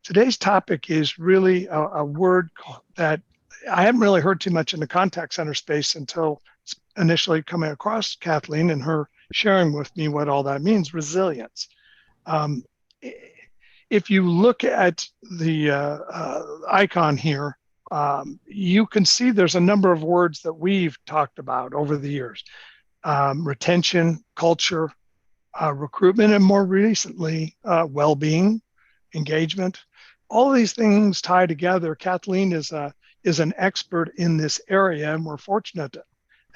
Today's topic is really a word that I haven't really heard too much in the contact center space until initially coming across Kathleen and her sharing with me what all that means, resilience. Um, if you look at the icon here, you can see there's a number of words that we've talked about over the years. Retention, culture, recruitment, and more recently, well-being, engagement. All of these things tie together. Kathleen is an expert in this area, and we're fortunate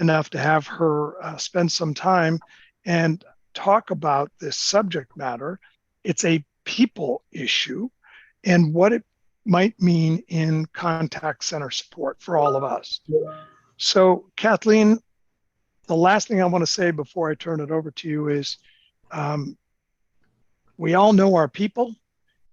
enough to have her spend some time and talk about this subject matter. It's a people issue and what it might mean in contact center support for all of us. So, Kathleen, the last thing I want to say before I turn it over to you is we all know our people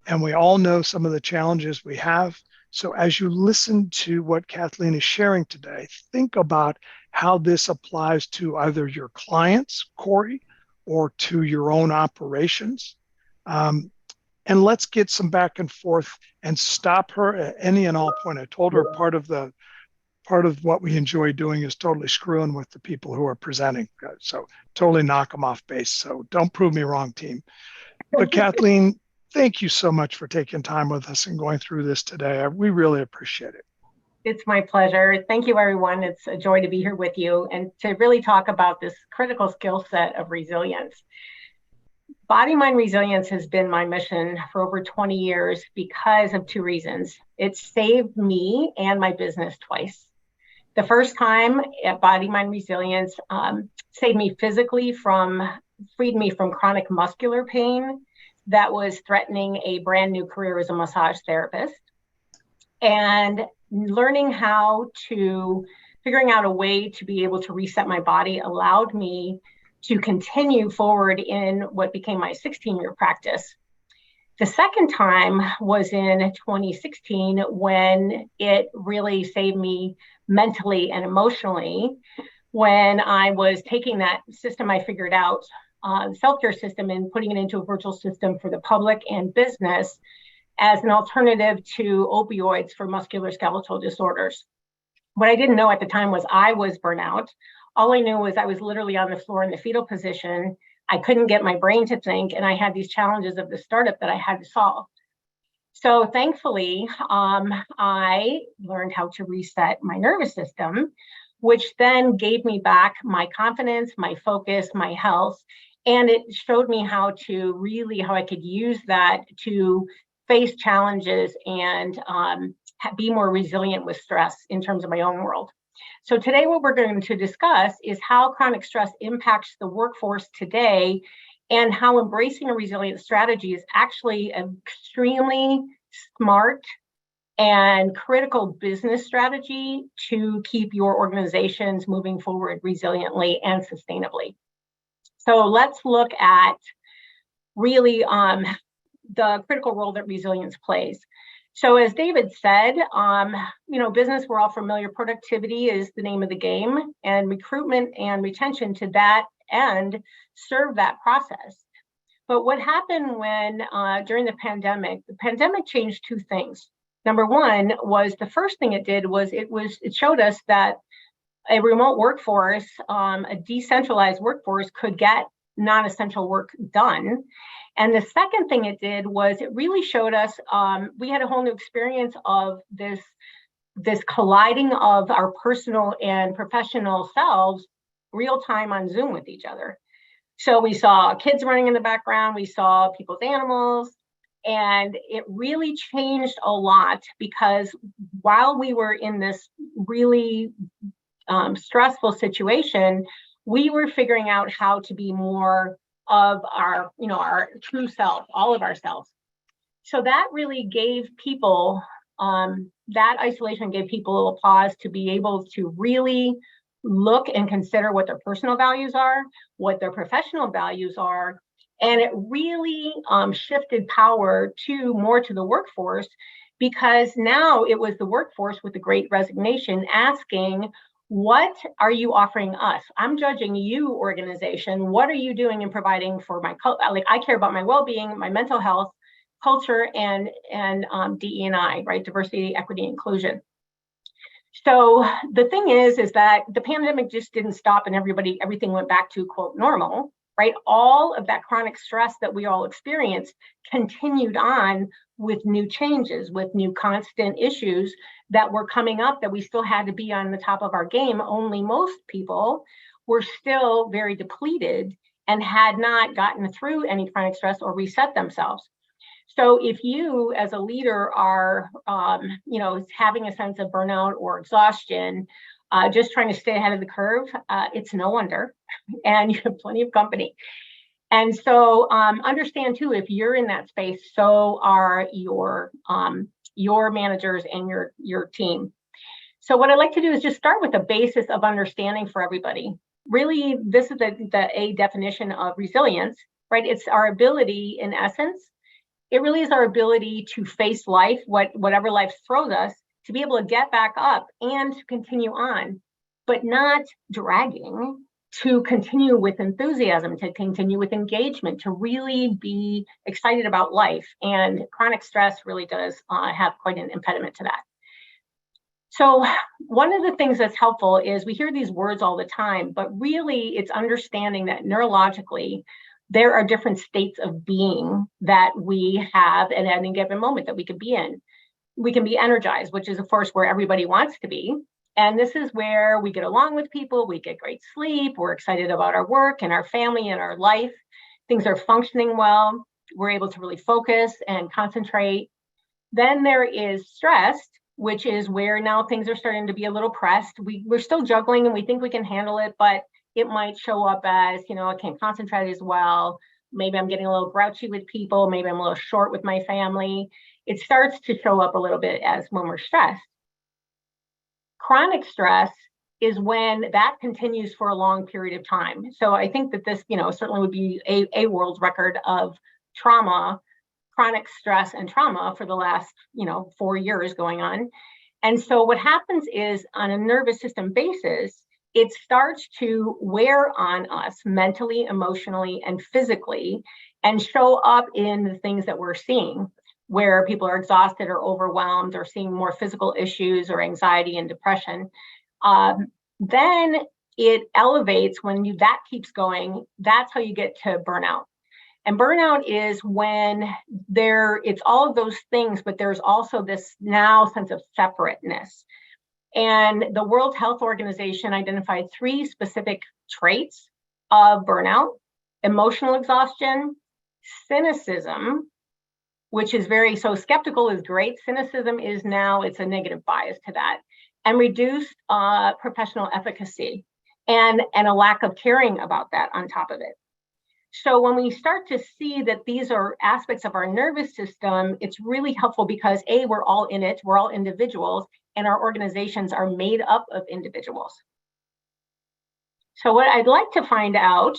and we all know some of the challenges we have. So as you listen to what Kathleen is sharing today, think about how this applies to either your clients, Corey, or to your own operations. And let's get some back and forth and stop her at any and all point. I told her part of what we enjoy doing is totally screwing with the people who are presenting. So totally knock them off base. So don't prove me wrong, team. But Kathleen, thank you so much for taking time with us and going through this today. We really appreciate it. It's my pleasure. Thank you, everyone. It's a joy to be here with you and to really talk about this critical skill set of resilience. Body-mind resilience has been my mission for over 20 years because of two reasons. It saved me and my business twice. The first time, body-mind resilience saved me physically freed me from chronic muscular pain that was threatening a brand new career as a massage therapist. And figuring out a way to be able to reset my body allowed me to continue forward in what became my 16-year practice. The second time was in 2016 when it really saved me mentally and emotionally when I was taking that system I figured out, self-care system, and putting it into a virtual system for the public and business as an alternative to opioids for musculoskeletal disorders. What I didn't know at the time was I was burnout. All I knew was I was literally on the floor in the fetal position. I couldn't get my brain to think, and I had these challenges of the startup that I had to solve. So thankfully, I learned how to reset my nervous system, which then gave me back my confidence, my focus, my health, and it showed me how I could use that to face challenges and be more resilient with stress in terms of my own world. So today what we're going to discuss is how chronic stress impacts the workforce today and how embracing a resilient strategy is actually an extremely smart and critical business strategy to keep your organizations moving forward resiliently and sustainably. So let's look at really the critical role that resilience plays. So as David said, business, we're all familiar, productivity is the name of the game, and recruitment and retention to that end serve that process. But what happened when during the pandemic changed two things. Number one was the first thing it did was it showed us that a remote workforce, a decentralized workforce could get non-essential work done. And the second thing it did was it really showed us, we had a whole new experience of this colliding of our personal and professional selves real time on Zoom with each other. So we saw kids running in the background, we saw people's animals, and it really changed a lot because while we were in this really stressful situation, we were figuring out how to be more of our true self, all of ourselves. So that really gave people, that isolation gave people a pause to be able to really look and consider what their personal values are, what their professional values are. And it really shifted power more to the workforce, because now it was the workforce with the Great Resignation asking, what are you offering us? I'm judging you, organization. What are you doing and providing for my, I care about my well-being, my mental health, culture, and DE&I, right? Diversity, equity, inclusion. So the thing is that the pandemic just didn't stop and everything went back to quote normal, right? All of that chronic stress that we all experienced continued on with new changes, with new constant issues that were coming up that we still had to be on the top of our game. Only most people were still very depleted and had not gotten through any chronic stress or reset themselves. So if you as a leader are, having a sense of burnout or exhaustion, just trying to stay ahead of the curve, it's no wonder, and you have plenty of company. And so understand too, if you're in that space, so are your managers and your team. So what I'd like to do is just start with the basis of understanding for everybody. Really, this is the A definition of resilience, right? It's our ability, in essence, it really is our ability to face life, whatever life throws us, to be able to get back up and to continue on, but not dragging, to continue with enthusiasm, to continue with engagement, to really be excited about life. And chronic stress really does have quite an impediment to that. So one of the things that's helpful is we hear these words all the time, but really it's understanding that neurologically, there are different states of being that we have at any given moment that we could be in. We can be energized, which is, of course, where everybody wants to be. And this is where we get along with people, we get great sleep, we're excited about our work and our family and our life. Things are functioning well, we're able to really focus and concentrate. Then there is stressed, which is where now things are starting to be a little pressed. We're still juggling and we think we can handle it, but it might show up as, I can't concentrate as well. Maybe I'm getting a little grouchy with people. Maybe I'm a little short with my family. It starts to show up a little bit as when we're stressed. Chronic stress is when that continues for a long period of time. So I think that this, certainly would be a world record of trauma, chronic stress and trauma for the last, 4 years going on. And so what happens is on a nervous system basis, it starts to wear on us mentally, emotionally, and physically, and show up in the things that we're seeing, where people are exhausted or overwhelmed or seeing more physical issues or anxiety and depression. Then it elevates when that keeps going. That's how you get to burnout. And burnout is when it's all of those things, but there's also this now sense of separateness. And the World Health Organization identified 3 specific traits of burnout: emotional exhaustion, cynicism, which is so skeptical is great. Cynicism is it's a negative bias to that, and reduced professional efficacy and a lack of caring about that on top of it. So when we start to see that these are aspects of our nervous system, it's really helpful because A, we're all in it, we're all individuals, and our organizations are made up of individuals. So what I'd like to find out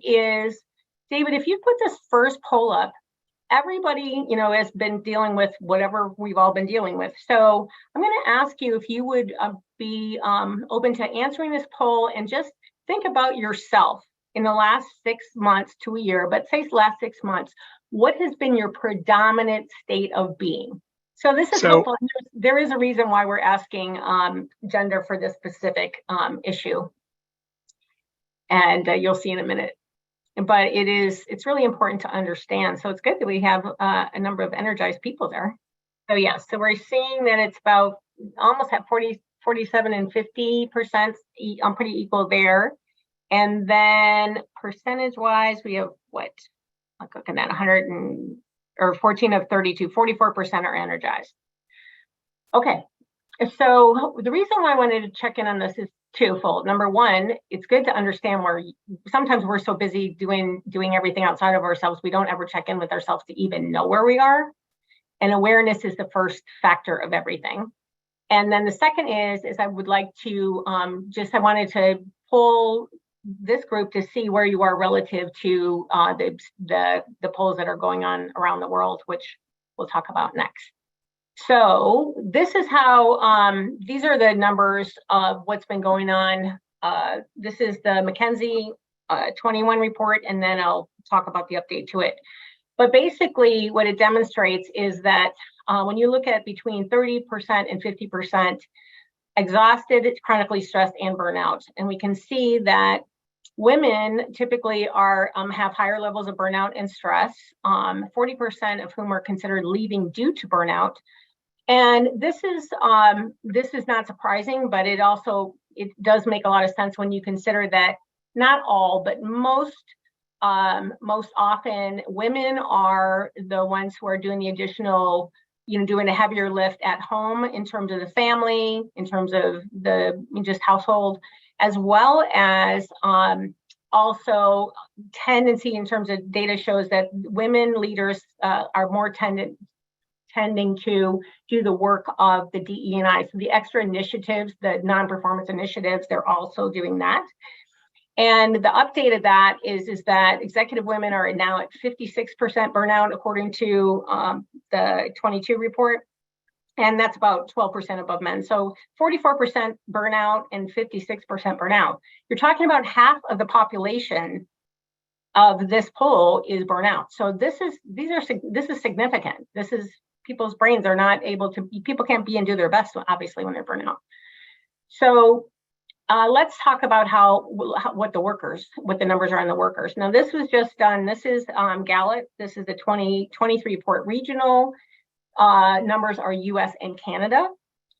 is, David, if you put this first poll up, everybody, has been dealing with whatever we've all been dealing with. So I'm going to ask you if you would be open to answering this poll and just think about yourself in the last 6 months to a year, but say the last 6 months, what has been your predominant state of being? So this is helpful. There is a reason why we're asking gender for this specific issue, and you'll see in a minute. But it's really important to understand. So it's good that we have a number of energized people there. So yeah, so we're seeing that it's about almost at 47 and 50%. I'm pretty equal there. And then percentage-wise, we have what? I'm looking at 14 of 32, 44% are energized. Okay, so the reason why I wanted to check in on this is twofold. Number one, it's good to understand where sometimes we're so busy doing everything outside of ourselves, we don't ever check in with ourselves to even know where we are. And awareness is the first factor of everything. And then the second is I would like to I wanted to pull this group to see where you are relative to the polls that are going on around the world, which we'll talk about next. So this is how, these are the numbers of what's been going on. This is the McKinsey 21 report, and then I'll talk about the update to it. But basically what it demonstrates is that when you look at between 30% and 50% exhausted, chronically stressed, and burnout, and we can see that women typically are have higher levels of burnout and stress, 40% of whom are considered leaving due to burnout. And this is not surprising, but it does make a lot of sense when you consider that not all, but most often women are the ones who are doing the additional, doing a heavier lift at home in terms of the family, in terms of the just household, as well as also tendency in terms of data shows that women leaders are more tending to do the work of the DE&I. So the extra initiatives, the non-performance initiatives, they're also doing that. And the update of that is that executive women are now at 56% burnout, according to the 22 report. And that's about 12% above men. So 44% burnout and 56% burnout. You're talking about half of the population of this poll is burnout. So this is significant. This is people's brains are not able to, people can't be and do their best, obviously, when they're burning out. So let's talk about what the numbers are on the workers. Now, this was just done. This is Gallup. This is the 2023 report. Regional numbers are US and Canada.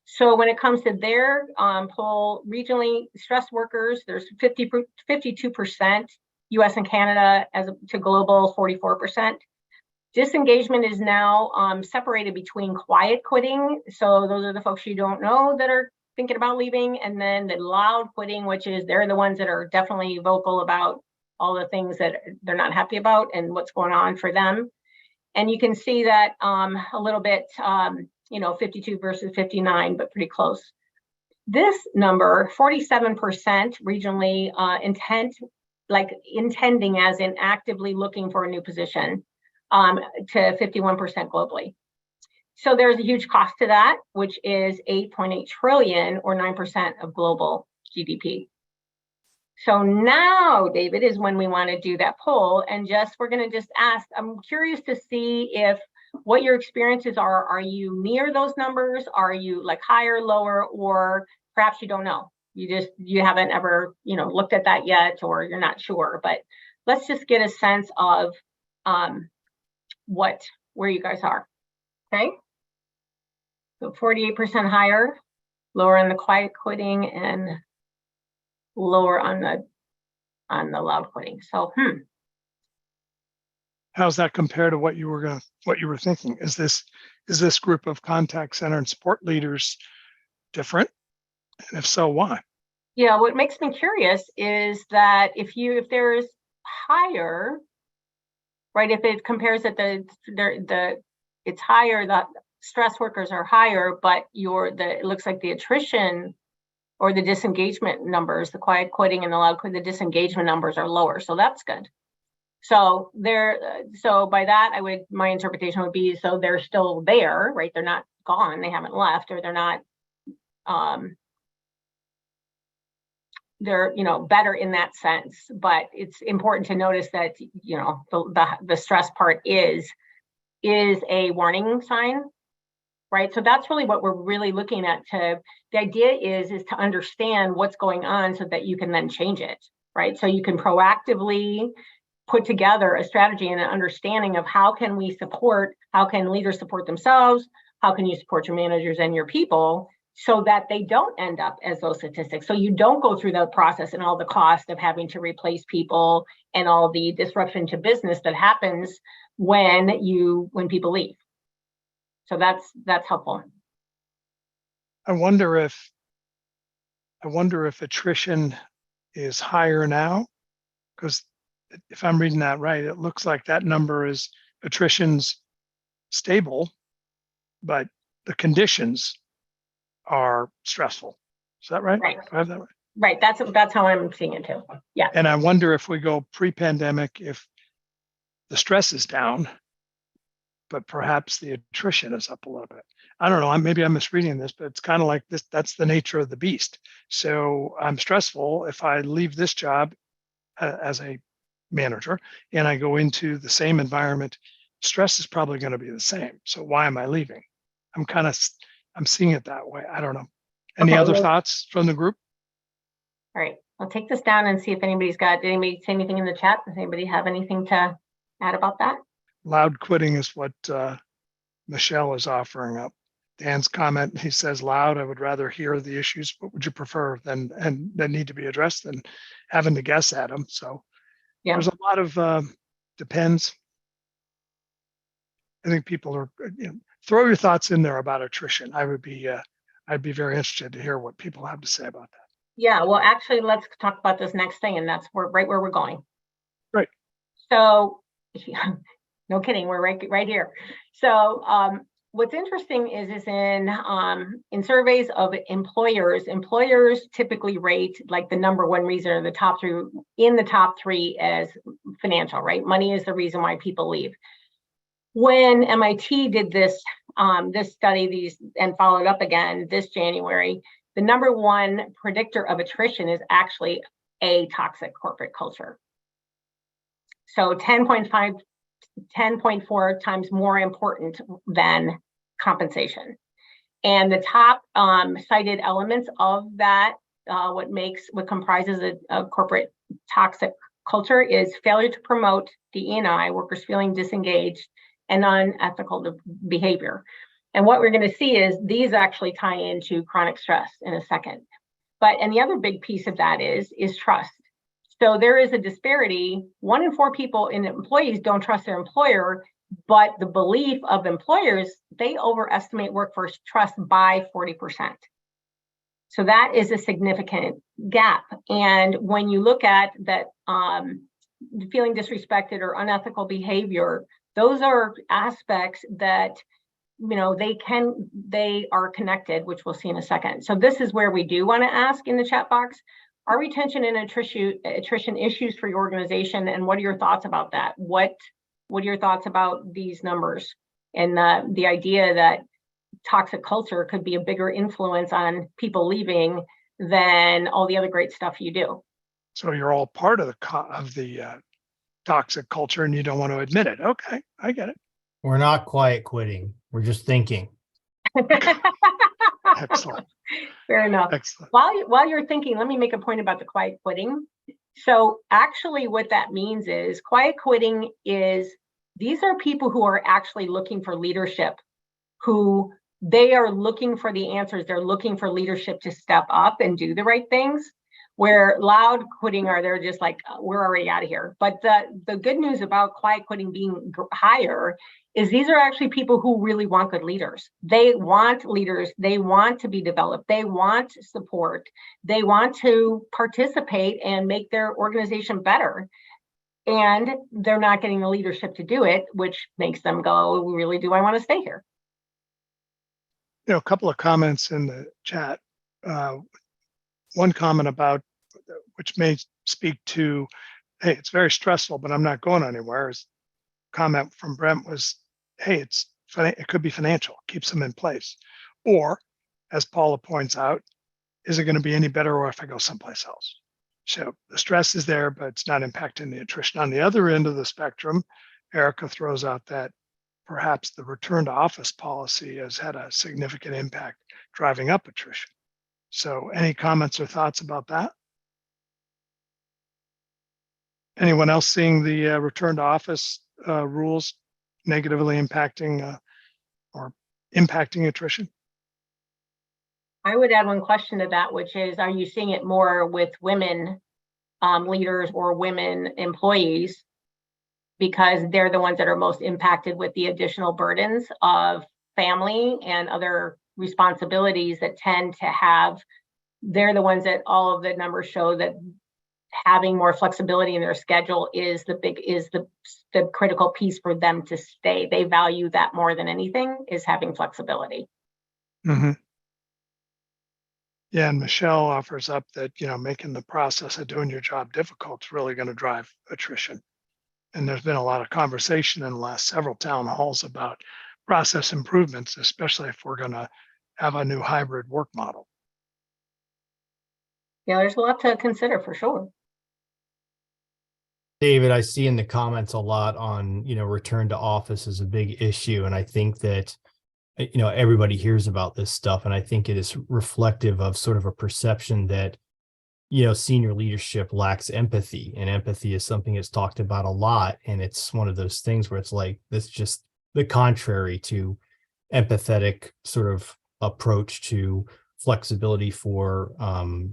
So when it comes to their poll, regionally stressed workers, there's 52% US and Canada as to global 44%. Disengagement is now separated between quiet quitting. So those are the folks you don't know that are thinking about leaving, and then the loud quitting, which is they're the ones that are definitely vocal about all the things that they're not happy about and what's going on for them. And you can see that a little bit, 52 versus 59, but pretty close. This number, 47% regionally intending as in actively looking for a new position, to 51% globally. So there's a huge cost to that, which is 8.8 trillion or 9% of global GDP. So now, David, is when we want to do that poll, and we're going to just ask, I'm curious to see if what your experiences are. Are you near those numbers? Are you like higher, lower, or perhaps you don't know? You haven't ever, looked at that yet, or you're not sure, but let's just get a sense of where you guys are. Okay. So 48% higher, lower on the quiet quitting, and lower on the loud quitting. So, how's that compare to what you were thinking? Is this group of contact center and support leaders different? And if so, why? Yeah, what makes me curious is that if there's higher, right? If it compares that it's higher, the stress workers are higher, but it looks like the attrition or the disengagement numbers, the quiet quitting and the loud quitting, the disengagement numbers are lower. So that's good. So by that, my interpretation would be, so they're still there, right? They're not gone, they haven't left, or they're not, they're, better in that sense. But it's important to notice that, the stress part is a warning sign, right? So that's really what we're really looking at. The idea is to understand what's going on so that you can then change it, right? So you can proactively put together a strategy and an understanding of how can leaders support themselves? How can you support your managers and your people so that they don't end up as those statistics? So you don't go through the process and all the cost of having to replace people and all the disruption to business that happens when people leave. So that's helpful. I wonder if attrition is higher now, because if I'm reading that right, it looks like that number is attrition's stable, but the conditions are stressful. Is that right? Right. Do I have that right? Right. That's how I'm seeing it too. Yeah. And I wonder if we go pre-pandemic, if the stress is down, but perhaps the attrition is up a little bit. I don't know. Maybe I'm misreading this, but it's kind of like this. That's the nature of the beast. So I'm stressful. If I leave this job as a manager and I go into the same environment stress is probably going to be the same. So why am I leaving? I'm seeing it that way. I don't know. Any other thoughts from the group? All right, I'll take this down and see if did anybody say anything in the chat? Does anybody have anything to add about that? Loud quitting is what Michelle is offering up. Dan's comment, he says, loud, I would rather hear the issues. What would you prefer that need to be addressed than having to guess at them? So yeah, there's a lot of depends. I think people are, throw your thoughts in there about attrition. I'd be very interested to hear what people have to say about that. Yeah, well, actually, let's talk about this next thing, and that's right where we're going. Right. So, no kidding, we're right here. So, what's interesting is in surveys of employers typically rate like the number one reason or the top three as financial, right? Money is the reason why people leave. When MIT did this study and followed up again this January, the number one predictor of attrition is actually a toxic corporate culture. So 10.4 times more important than compensation. And the top cited elements of that, what comprises a corporate toxic culture is failure to promote DE&I, workers feeling disengaged, and unethical behavior. And what we're going to see is these actually tie into chronic stress in a second. And the other big piece of that is trust. So there is a disparity. 1 in 4 people in employees don't trust their employer, but the belief of employers, they overestimate workforce trust by 40%. So that is a significant gap. And when you look at that, feeling disrespected or unethical behavior, those are aspects that they are connected, which we'll see in a second. So this is where we do want to ask in the chat box, are retention and attrition issues for your organization? And what are your thoughts about that? What are your thoughts about these numbers and the idea that toxic culture could be a bigger influence on people leaving than all the other great stuff you do? So you're all part of the toxic culture and you don't want to admit it. Okay, I get it. We're not quiet quitting. We're just thinking. Excellent. Fair enough. Excellent. While you're thinking, let me make a point about the quiet quitting. So actually what that means is quiet quitting is these are people who are actually looking for leadership, who they are looking for the answers. They're looking for leadership to step up and do the right things. Where loud quitting they're just like, we're already out of here. But the good news about quiet quitting being higher is these are actually people who really want good leaders. They want leaders. They want to be developed. They want support. They want to participate and make their organization better. And they're not getting the leadership to do it, which makes them go, really, do I want to stay here? A couple of comments in the chat. One comment about, which may speak to, hey, it's very stressful, but I'm not going anywhere. His comment from Brent was, hey, it could be financial, keeps them in place. Or, as Paula points out, is it going to be any better or if I go someplace else? So the stress is there, but it's not impacting the attrition. On the other end of the spectrum, Erica throws out that perhaps the return to office policy has had a significant impact driving up attrition. So any comments or thoughts about that? Anyone else seeing the return to office rules negatively impacting or impacting attrition? I would add one question to that, which is, are you seeing it more with women leaders or women employees? Because they're the ones that are most impacted with the additional burdens of family and other responsibilities that tend to have, they're the ones that all of the numbers show that having more flexibility in their schedule is the critical piece for them to stay. They value that more than anything, is having flexibility. Mm-hmm. Yeah, and Michelle offers up that, making the process of doing your job difficult is really going to drive attrition. And there's been a lot of conversation in the last several town halls about process improvements, especially if we're going to have a new hybrid work model. Yeah, there's a lot to consider for sure. David, I see in the comments a lot on, return to office is a big issue. And I think that, everybody hears about this stuff. And I think it is reflective of sort of a perception that, senior leadership lacks empathy, and empathy is something that's talked about a lot. And it's one of those things where it's like, that's just the contrary to empathetic sort of approach to flexibility for,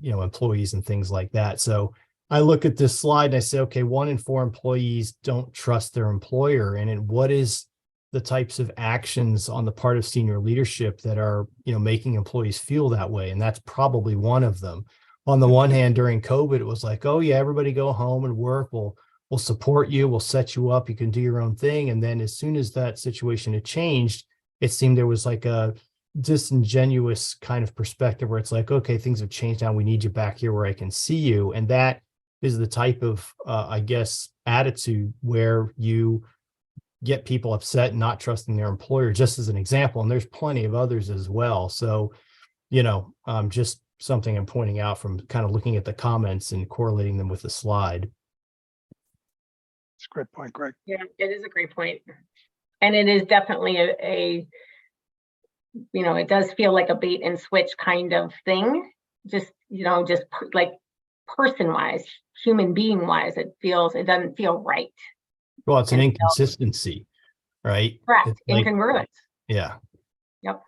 employees and things like that. So I look at this slide and I say, okay, 1 in 4 employees don't trust their employer. And what is the types of actions on the part of senior leadership that are, making employees feel that way? And that's probably one of them. On the one hand, during COVID, it was like, oh yeah, everybody go home and work. We'll support you. We'll set you up. You can do your own thing. And then as soon as that situation had changed, it seemed there was like a disingenuous kind of perspective where it's like, okay, things have changed now. We need you back here where I can see you. And that is the type of, I guess, attitude where you get people upset and not trusting their employer, just as an example. And there's plenty of others as well. So, just something I'm pointing out from kind of looking at the comments and correlating them with the slide. It's a great point, Greg. Yeah, it is a great point. And it is definitely it does feel like a bait and switch kind of thing. Just like person wise, human being wise, it doesn't feel right. Well, it's an inconsistency, right? Correct. Like, incongruence. Yeah. Yep.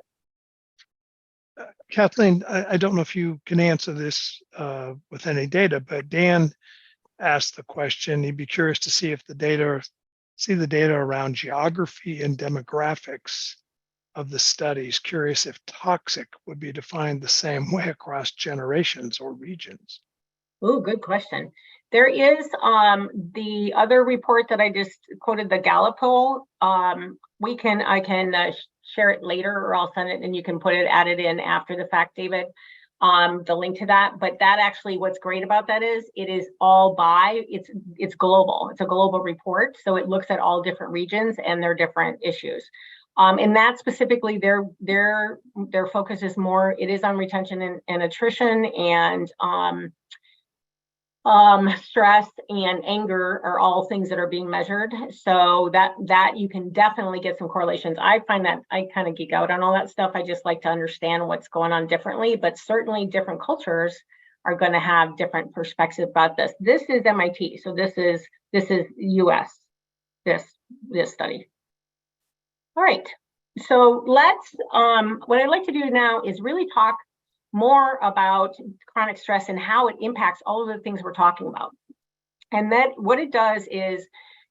Kathleen, I don't know if you can answer this with any data, but Dan asked the question. He'd be curious to see if the data around geography and demographics of the studies. Curious if toxic would be defined the same way across generations or regions. Oh, good question. There is the other report that I just quoted, the Gallup poll. I can share it later, or I'll send it and you can add it in after the fact, David. The link to that. But that actually, what's great about that is it is all it's global. It's a global report, so it looks at all different regions and their different issues. And that specifically, their focus is more. It is on retention and attrition, and stress and anger are all things that are being measured. So that you can definitely get some correlations. I find that I kind of geek out on all that stuff. I just like to understand what's going on differently, but certainly different cultures are going to have different perspectives about this. This is MIT, so this is US. This study. All right. So let's. What I'd like to do now is really talk more about chronic stress and how it impacts all of the things we're talking about. And that what it does is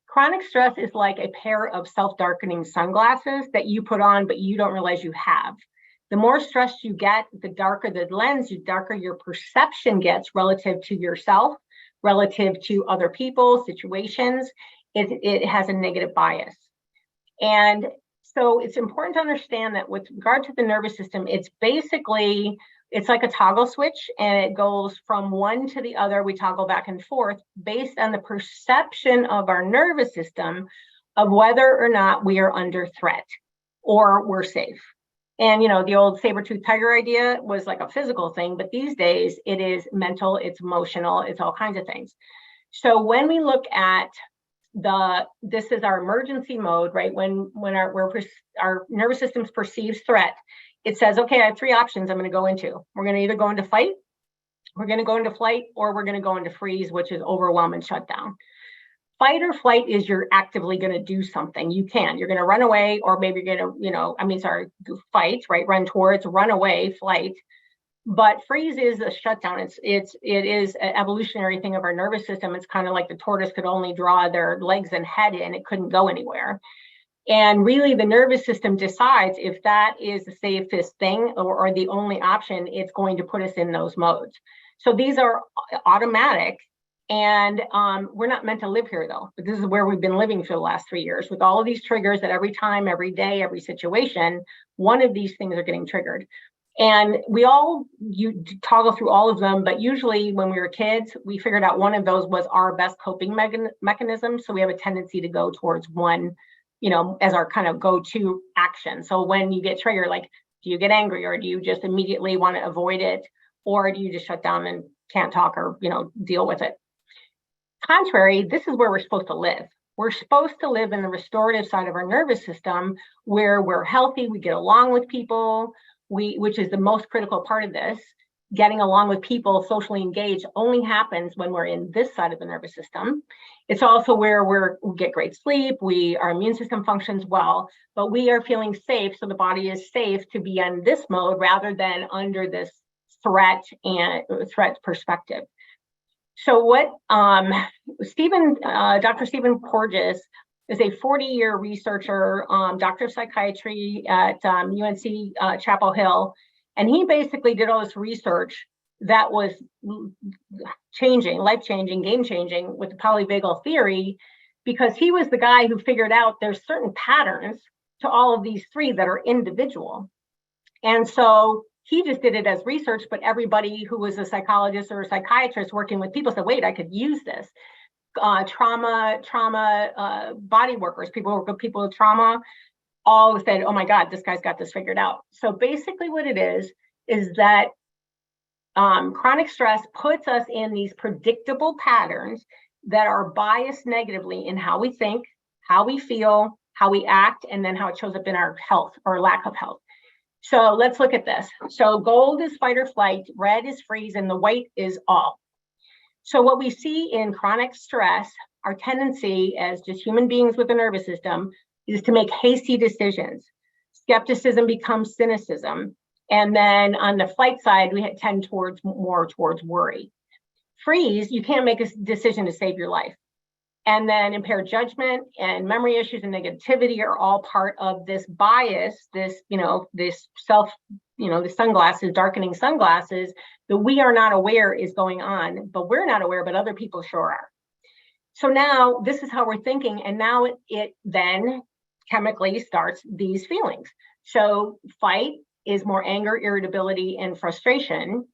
chronic stress is like a pair of self-darkening sunglasses that you put on, but you don't realize you have. The more stressed you get, the darker the lens, the darker your perception gets relative to yourself, relative to other people, situations. It has a negative bias. And so it's important to understand that with regard to the nervous system, it's like a toggle switch, and it goes from one to the other. We toggle back and forth based on the perception of our nervous system of whether or not we are under threat or we're safe. And, the old saber-toothed tiger idea was like a physical thing, but these days it is mental, it's emotional, it's all kinds of things. So when we look at this is our emergency mode, right? When our nervous system perceives threat, it says, okay, I have 3 options I'm going to go into. We're going to either go into fight, we're going to go into flight, or we're going to go into freeze, which is overwhelm and shut down. Fight or flight is you're actively going to do something. You're going to run away, or maybe you're going to, fight, right? Run towards, run away, flight. But freeze is a shutdown. It is an evolutionary thing of our nervous system. It's kind of like the tortoise could only draw their legs and head in. It couldn't go anywhere. And really, the nervous system decides if that is the safest thing or the only option. It's going to put us in those modes. So these are automatic. And we're not meant to live here, though. But this is where we've been living for the last 3 years, with all of these triggers that every time, every day, every situation, one of these things are getting triggered. And you toggle through all of them, but usually when we were kids, we figured out one of those was our best coping mechanism. So we have a tendency to go towards one, as our kind of go-to action. So when you get triggered, like, do you get angry, or do you just immediately want to avoid it, or do you just shut down and can't talk or, deal with it? contrary, this is where we're supposed to live. We're supposed to live in the restorative side of our nervous system where we're healthy, we get along with people, which is the most critical part of this. Getting along with people, socially engaged, only happens when we're in this side of the nervous system. It's also where we get great sleep, our immune system functions well, but we are feeling safe, so the body is safe to be in this mode rather than under this threat perspective. So what Dr. Stephen Porges is a 40-year researcher, doctor of psychiatry at UNC Chapel Hill. And he basically did all this research that was life-changing, game-changing with the polyvagal theory, because he was the guy who figured out there's certain patterns to all of these three that are individual. And so he just did it as research, but everybody who was a psychologist or a psychiatrist working with people said, wait, I could use this. Trauma body workers, people who work with people with trauma, all said, oh my God, this guy's got this figured out. So basically what it is that chronic stress puts us in these predictable patterns that are biased negatively in how we think, how we feel, how we act, and then how it shows up in our health or lack of health. So let's look at this. So gold is fight or flight, red is freeze, and the white is all. So what we see in chronic stress, our tendency as just human beings with a nervous system is to make hasty decisions. Skepticism becomes cynicism. And then on the flight side, we tend more towards worry. Freeze, you can't make a decision to save your life. And then impaired judgment and memory issues and negativity are all part of this bias, the sunglasses, darkening sunglasses that we are not aware is going on, but we're not aware, but other people sure are. So now this is how we're thinking. And now it then chemically starts these feelings. So fight is more anger, irritability, and frustration.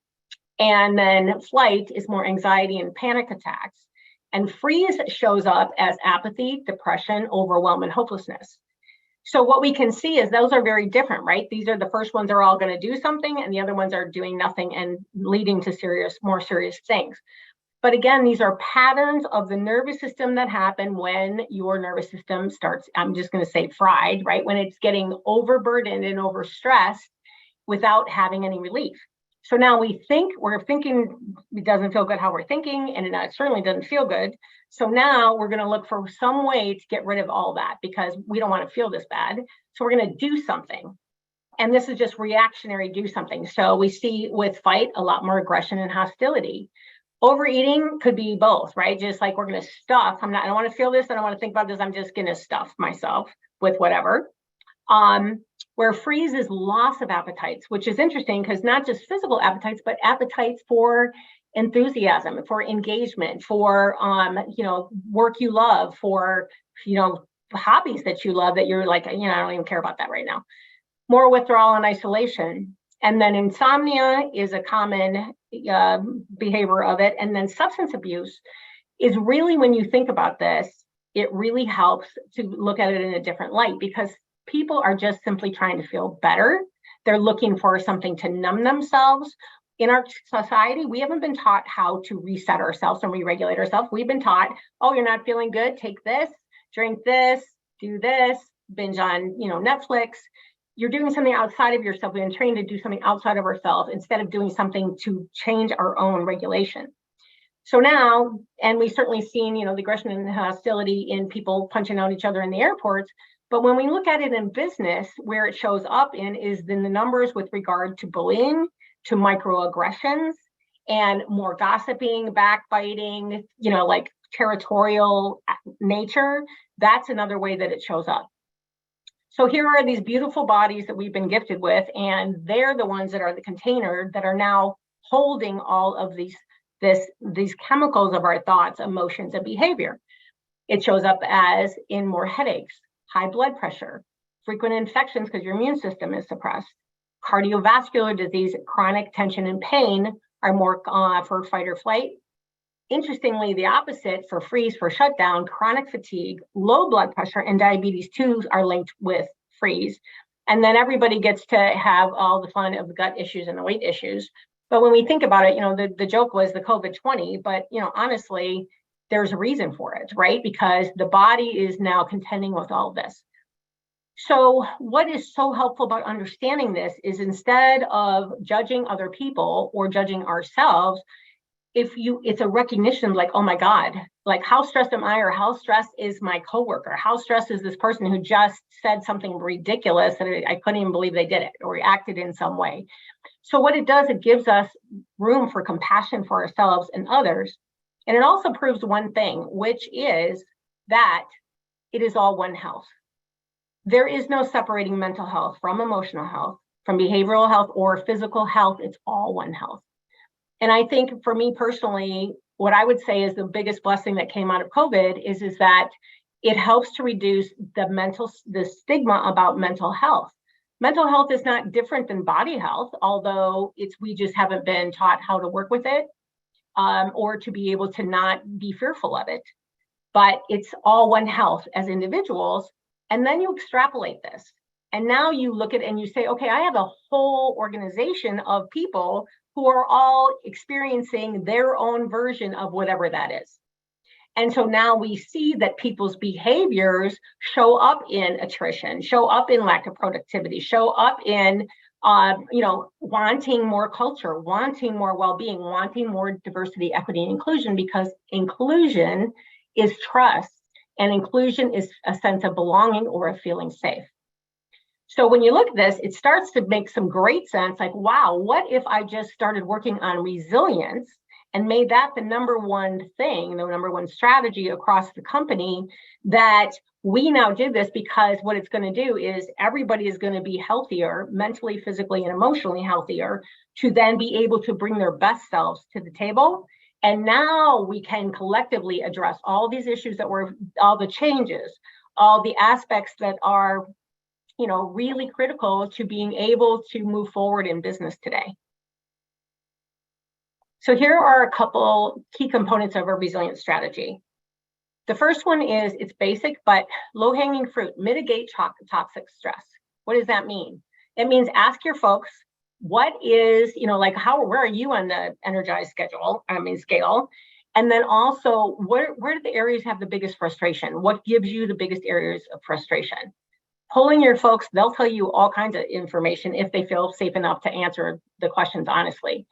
And then flight is more anxiety and panic attacks. And freeze shows up as apathy, depression, overwhelm, and hopelessness. So what we can see is those are very different, right? These are the first ones are all going to do something, and the other ones are doing nothing and leading to more serious things. But again, these are patterns of the nervous system that happen when your nervous system starts, I'm just going to say fried, right? When it's getting overburdened and overstressed without having any relief. So now we're thinking it doesn't feel good how we're thinking, and it certainly doesn't feel good. So now we're going to look for some way to get rid of all that because we don't want to feel this bad. So we're going to do something. And this is just reactionary do something. So we see with fight a lot more aggression and hostility. Overeating could be both, right? Just like we're going to stuff. I don't want to feel this. I don't want to think about this. I'm just going to stuff myself with whatever. Where freeze is loss of appetites, which is interesting because not just physical appetites, but appetites for enthusiasm, for engagement, for work you love, for hobbies that you love that you're like, I don't even care about that right now. More withdrawal and isolation. And then insomnia is a common behavior of it. And then substance abuse is really, when you think about this, it really helps to look at it in a different light because people are just simply trying to feel better. They're looking for something to numb themselves. In our society, we haven't been taught how to reset ourselves and re-regulate ourselves. We've been taught, oh, you're not feeling good, take this, drink this, do this, binge on, Netflix. You're doing something outside of yourself. We've been trained to do something outside of ourselves instead of doing something to change our own regulation. So now, and we've certainly seen, the aggression and hostility in people punching out each other in the airports. But when we look at it in business, where it shows up in is in the numbers with regard to bullying, to microaggressions, and more gossiping, backbiting, like territorial nature. That's another way that it shows up. So here are these beautiful bodies that we've been gifted with, and they're the ones that are the container that are now holding all of these chemicals of our thoughts, emotions, and behavior. It shows up as in more headaches, high blood pressure, frequent infections because your immune system is suppressed, cardiovascular disease, chronic tension and pain are more for fight or flight. Interestingly, the opposite for freeze, for shutdown, chronic fatigue, low blood pressure, and diabetes 2 are linked with freeze. And then everybody gets to have all the fun of the gut issues and the weight issues. But when we think about it, the joke was the COVID-20, but honestly, there's a reason for it, right? Because the body is now contending with all of this. So what is so helpful about understanding this is, instead of judging other people or judging ourselves, it's a recognition, like, oh my God, like, how stressed am I, or how stressed is my coworker? How stressed is this person who just said something ridiculous that I couldn't even believe they did it or reacted in some way? So what it does, it gives us room for compassion for ourselves and others. And it also proves one thing, which is that it is all one health. There is no separating mental health from emotional health, from behavioral health or physical health. It's all one health. And I think for me personally, what I would say is the biggest blessing that came out of COVID is that it helps to reduce the stigma about mental health. Mental health is not different than body health, although we just haven't been taught how to work with it, or to be able to not be fearful of it. But it's all one health as individuals. And then you extrapolate this. And now you look at it and you say, okay, I have a whole organization of people who are all experiencing their own version of whatever that is. And so now we see that people's behaviors show up in attrition, show up in lack of productivity, show up in wanting more culture, wanting more well-being, wanting more diversity, equity, and inclusion, because inclusion is trust, and inclusion is a sense of belonging or of feeling safe. So when you look at this, it starts to make some great sense, like, wow, what if I just started working on resilience and made that the number one thing, the number one strategy across the company, that we now did this, because what it's going to do is everybody is going to be healthier, mentally, physically, and emotionally healthier, to then be able to bring their best selves to the table. And now we can collectively address all these issues all the changes, all the aspects that are, really critical to being able to move forward in business today. So here are a couple key components of our resilience strategy. The first one is, it's basic, but low-hanging fruit: mitigate toxic stress. What does that mean? It means ask your folks, what is, where are you on the energized scale? And then also, where do the areas have the biggest frustration? What gives you the biggest areas of frustration? Polling your folks, they'll tell you all kinds of information if they feel safe enough to answer the questions honestly.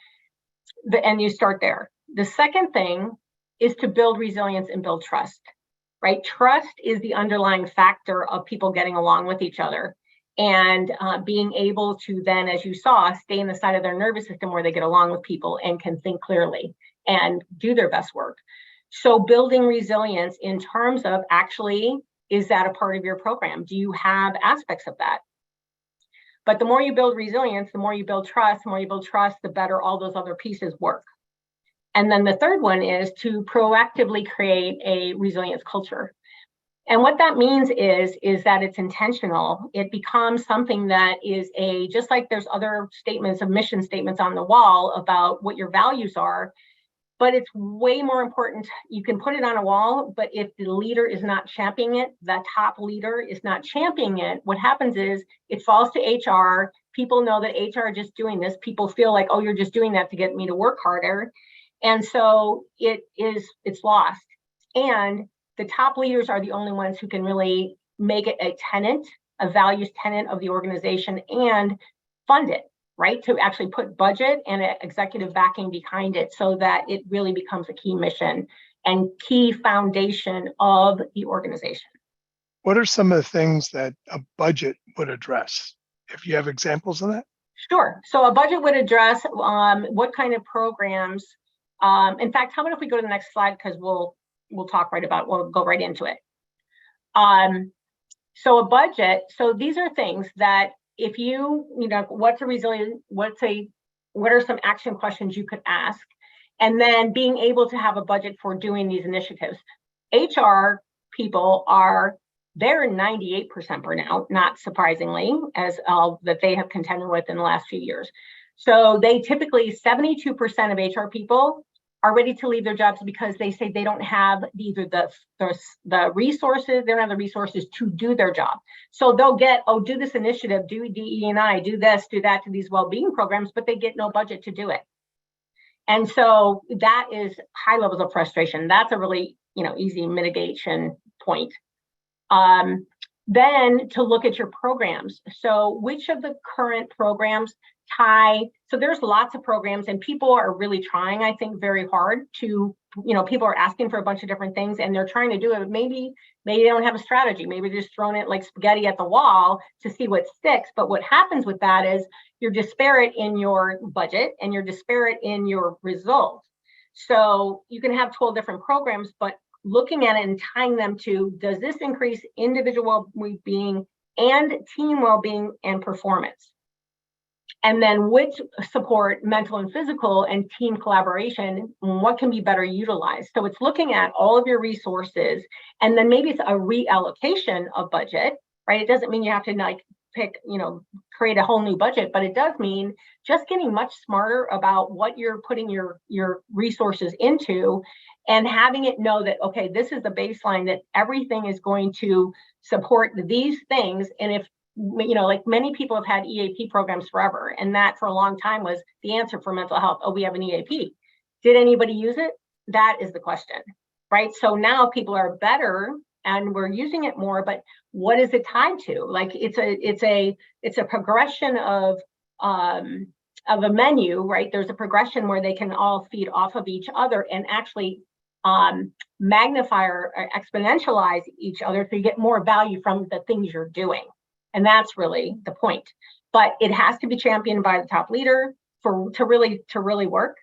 And you start there. The second thing is to build resilience and build trust, right? Trust is the underlying factor of people getting along with each other, and being able to then, as you saw, stay in the side of their nervous system where they get along with people and can think clearly and do their best work. So building resilience in terms of, actually, is that a part of your program? Do you have aspects of that? But the more you build resilience, the more you build trust, the better all those other pieces work. And then the third one is to proactively create a resilience culture. And what that means is that it's intentional. It becomes something that is just like there's other statements of mission statements on the wall about what your values are, but it's way more important. You can put it on a wall, but if the leader is not championing it, the top leader is not championing it, what happens is it falls to HR. People know that HR is just doing this. People feel like, oh, you're just doing that to get me to work harder. And so it's lost. And the top leaders are the only ones who can really make it a values tenet of the organization, and fund it, right? To actually put budget and executive backing behind it, so that it really becomes a key mission and key foundation of the organization. What are some of the things that a budget would address? If you have examples of that? Sure. So a budget would address what kind of programs. In fact, how about if we go to the next slide, because we'll go right into it. So a budget. So these are things that, if what are some action questions you could ask, and then being able to have a budget for doing these initiatives. HR people they're 98% burnout, not surprisingly, as that they have contended with in the last few years. So they typically, 72% of HR people are ready to leave their jobs because they say they don't have either the resources, they don't have the resources to do their job. So they'll get, do this initiative, do DE&I, do this, do that, to these well-being programs, but they get no budget to do it. And so that is high levels of frustration. That's a really, easy mitigation point. Then to look at your programs. So which of the current programs tie, so there's lots of programs and people are really trying, I think, very hard to, people are asking for a bunch of different things and they're trying to do it. Maybe they don't have a strategy. Maybe they're just throwing it like spaghetti at the wall to see what sticks. But what happens with that is you're disparate in your budget and you're disparate in your results. So you can have 12 different programs, but looking at it and tying them to, does this increase individual well-being and team well-being and performance? And then which support mental and physical and team collaboration, what can be better utilized? So it's looking at all of your resources, and then maybe it's a reallocation of budget, right? It doesn't mean you have to pick, create a whole new budget, but it does mean just getting much smarter about what you're putting your resources into and having it know that, okay, this is the baseline that everything is going to support these things. And if, like many people have had EAP programs forever, and that for a long time was the answer for mental health. Oh, we have an EAP. Did anybody use it? That is the question, right? So now people are better and we're using it more, but what is it tied to? Like it's a progression of a menu, right? There's a progression where they can all feed off of each other and actually magnify or exponentialize each other so you get more value from the things you're doing. And that's really the point. But it has to be championed by the top leader to really work.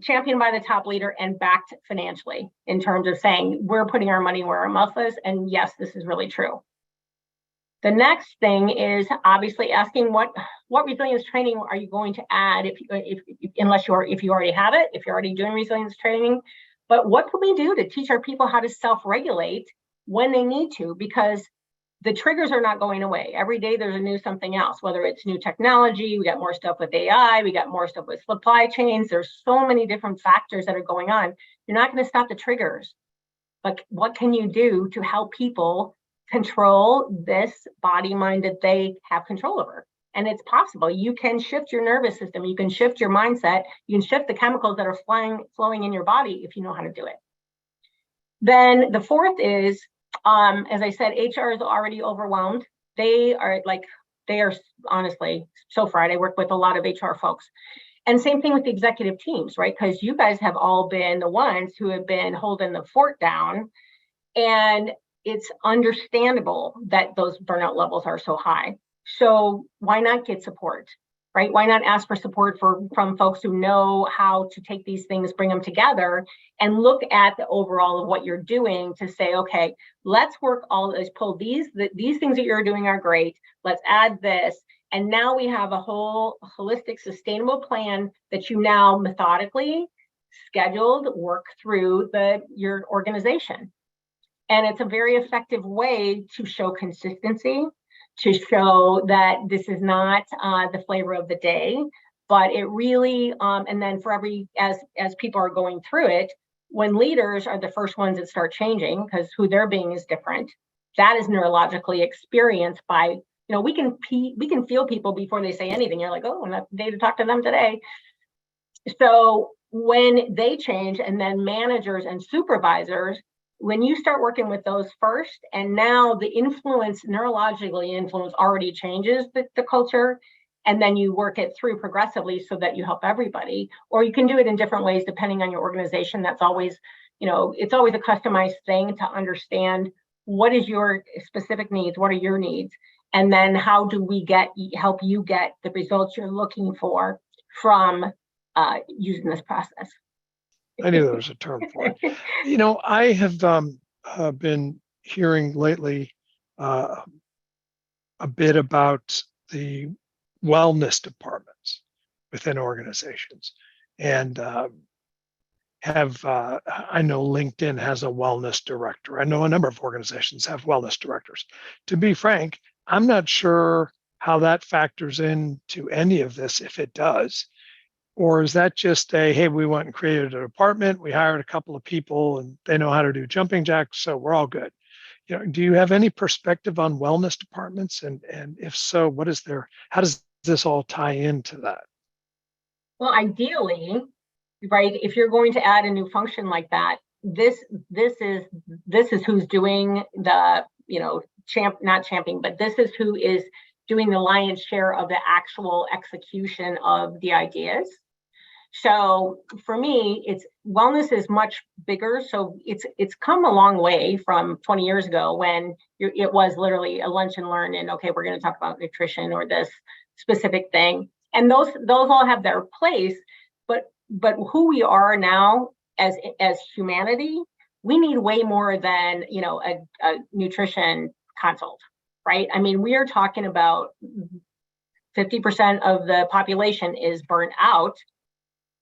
Championed by the top leader and backed financially in terms of saying we're putting our money where our mouth is, and yes, this is really true. The next thing is obviously asking what resilience training are you going to add if you already have it, if you're already doing resilience training, but what can we do to teach our people how to self-regulate when they need to? Because the triggers are not going away. Every day there's a new something else, whether it's new technology, we got more stuff with AI, we got more stuff with supply chains. There's so many different factors that are going on. You're not going to stop the triggers, but what can you do to help people control this body mind that they have control over? And it's possible. You can shift your nervous system. You can shift your mindset. You can shift the chemicals that are flowing in your body if you know how to do it. Then the fourth is, as I said, HR is already overwhelmed. They are honestly so fried. I work with a lot of HR folks. And same thing with the executive teams, right? Because you guys have all been the ones who have been holding the fort down. And it's understandable that those burnout levels are so high. So why not get support, right? Why not ask for support from folks who know how to take these things, bring them together, and look at the overall of what you're doing to say, okay, let's work pull these things that you're doing are great. Let's add this. And now we have a whole holistic, sustainable plan that you now methodically scheduled work through your organization. And it's a very effective way to show consistency, to show that this is not the flavor of the day, but it really, and then as people are going through it, when leaders are the first ones that start changing, because who they're being is different, that is neurologically experienced by, we can feel people before they say anything. You're like, oh, not the day to talk to them today. So when they change, and then managers and supervisors, when you start working with those first, and now the neurologically influence already changes the culture, and then you work it through progressively so that you help everybody, or you can do it in different ways depending on your organization. That's always, it's always a customized thing to understand what is your specific needs, what are your needs, and then how do we help you get the results you're looking for from using this process. I knew there was a term for it. I have been hearing lately a bit about the wellness departments within organizations, and I know LinkedIn has a wellness director. I know a number of organizations have wellness directors. To be frank, I'm not sure how that factors into any of this, if it does. Or is that just hey, we went and created a department, we hired a couple of people and they know how to do jumping jacks, so we're all good. Do you have any perspective on wellness departments? And if so, how does this all tie into that? Well, ideally, right? If you're going to add a new function like that, this is who's doing the, not championing, but this is who is doing the lion's share of the actual execution of the ideas. So for me, wellness is much bigger. So it's come a long way from 20 years ago when it was literally a lunch and learn, and okay, we're going to talk about nutrition or this specific thing, and those all have their place. But who we are now as humanity, we need way more than a nutrition consult, right? I mean, we are talking about 50% of the population is burnt out,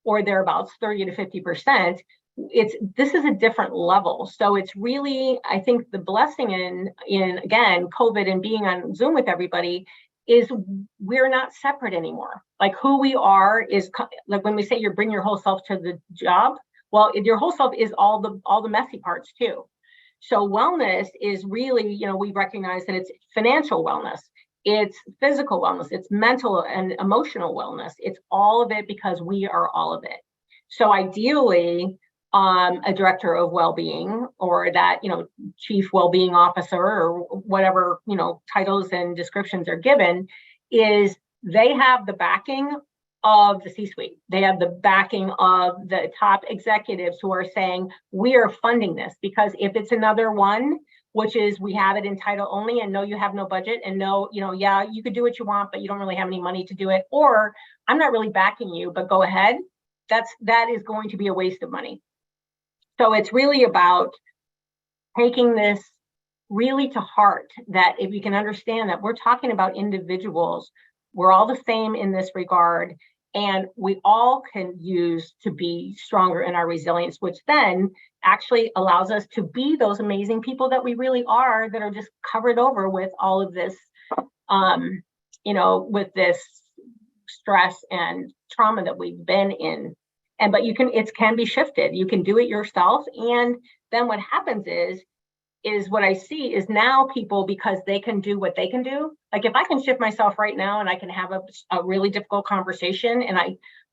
or thereabouts, 30 to 50%. This is a different level. So it's really, I think the blessing in again, COVID and being on Zoom with everybody is we're not separate anymore. Like who we are is like when we say you bring your whole self to the job, well, your whole self is all the messy parts too. So wellness is really, we recognize that it's financial wellness, it's physical wellness, it's mental and emotional wellness. It's all of it because we are all of it. So ideally, a director of well-being or that, chief well-being officer or whatever, titles and descriptions are given, is they have the backing of the C-suite. They have the backing of the top executives who are saying, we are funding this. Because if it's another one, which is we have it in title only and no, you have no budget and no, yeah, you could do what you want, but you don't really have any money to do it. Or I'm not really backing you, but go ahead. That is going to be a waste of money. So it's really about taking this really to heart, that if you can understand that we're talking about individuals, we're all the same in this regard, and we all can use to be stronger in our resilience, which then actually allows us to be those amazing people that we really are, that are just covered over with all of this, with this stress and trauma that we've been in. But it can be shifted. You can do it yourself. And then what happens is what I see is now people, because they can do what they can do. Like if I can shift myself right now and I can have a really difficult conversation and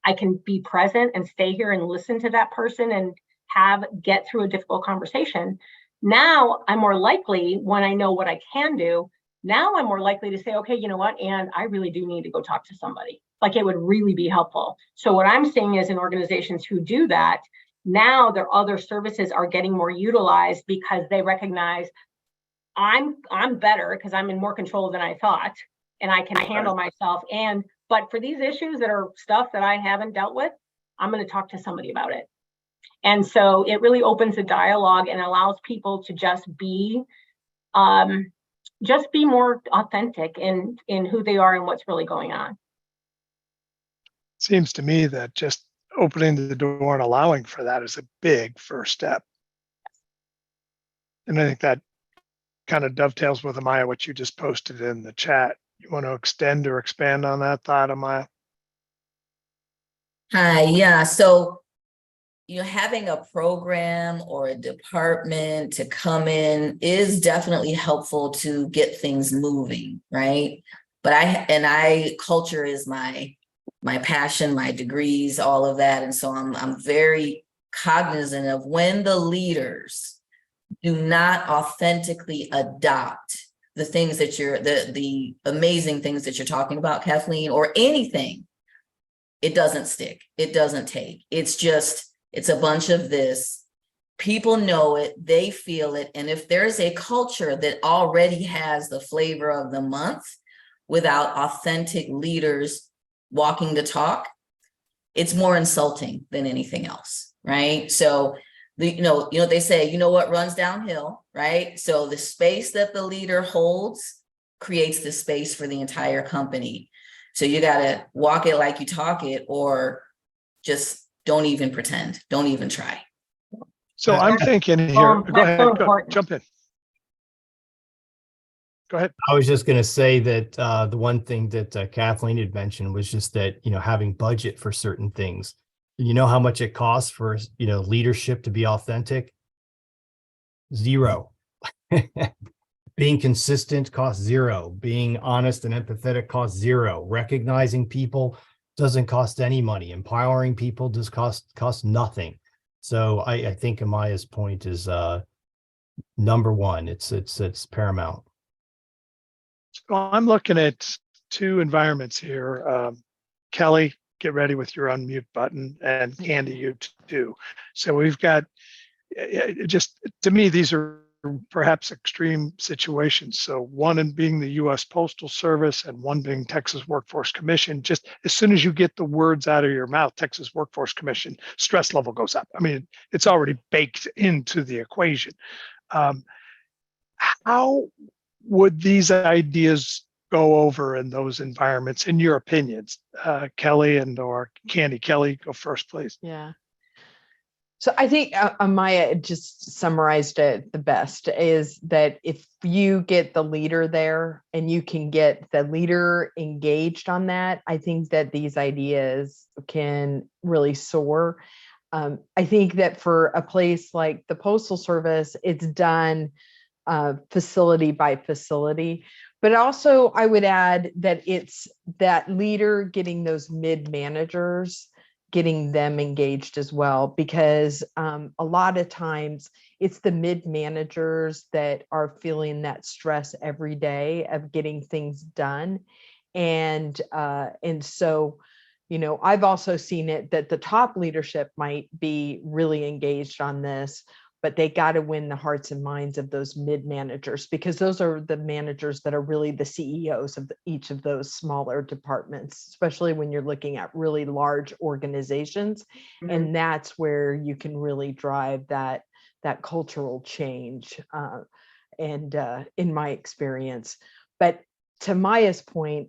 I can be present and stay here and listen to that person and get through a difficult conversation. Now I'm more likely, when I know what I can do, now I'm more likely to say, okay, you know what, and I really do need to go talk to somebody. Like it would really be helpful. So what I'm seeing is in organizations who do that, now their other services are getting more utilized because they recognize I'm better because I'm in more control than I thought, and I can handle myself. But for these issues that are stuff that I haven't dealt with, I'm going to talk to somebody about it. And so it really opens a dialogue and allows people to just be more authentic in who they are and what's really going on. Seems to me that just opening the door and allowing for that is a big first step. And I think that kind of dovetails with Amaya, what you just posted in the chat. You want to extend or expand on that thought, Amaya? Hi, yeah. So, having a program or a department to come in is definitely helpful to get things moving, right? But culture is my passion, my degrees, all of that. And so I'm very cognizant of when the leaders do not authentically adopt the things that the amazing things that you're talking about, Kathleen, or anything, it doesn't stick. It doesn't take. It's a bunch of this. People know it, they feel it. And if there's a culture that already has the flavor of the month without authentic leaders walking the talk, it's more insulting than anything else, right? So they say, what runs downhill, right? So the space that the leader holds creates the space for the entire company. So you got to walk it like you talk it, or just don't even pretend, don't even try. So I'm thinking here, go ahead, jump in. Go ahead. I was just going to say that the one thing that Kathleen had mentioned was just that, having budget for certain things. You know how much it costs for, leadership to be authentic? Zero. Being consistent costs zero. Being honest and empathetic costs zero. Recognizing people doesn't cost any money. Empowering people just costs nothing. So I think Amaya's point is number one. It's paramount. So I'm looking at two environments here. Kelly, get ready with your unmute button, and Candy, you too. So we've got, just to me, these are perhaps extreme situations. So one in being the U.S. Postal Service and one being Texas Workforce Commission. Just as soon as you get the words out of your mouth, Texas Workforce Commission, stress level goes up. I mean, it's already baked into the equation. How would these ideas go over in those environments, in your opinions? Kelly or Candy. Kelly, go first, please. Yeah. So I think Amaya just summarized it the best, is that if you get the leader there and you can get the leader engaged on that, I think that these ideas can really soar. I think that for a place like the Postal Service, it's done facility by facility. But also I would add that it's that leader getting those mid-managers, getting them engaged as well, because a lot of times it's the mid-managers that are feeling that stress every day of getting things done. And so, you know, I've also seen it that the top leadership might be really engaged on this, but they got to win the hearts and minds of those mid-managers, because those are the managers that are really the CEOs of each of those smaller departments, especially when you're looking at really large organizations. Mm-hmm. And that's where you can really drive that cultural change, and in my experience. But to Maya's point,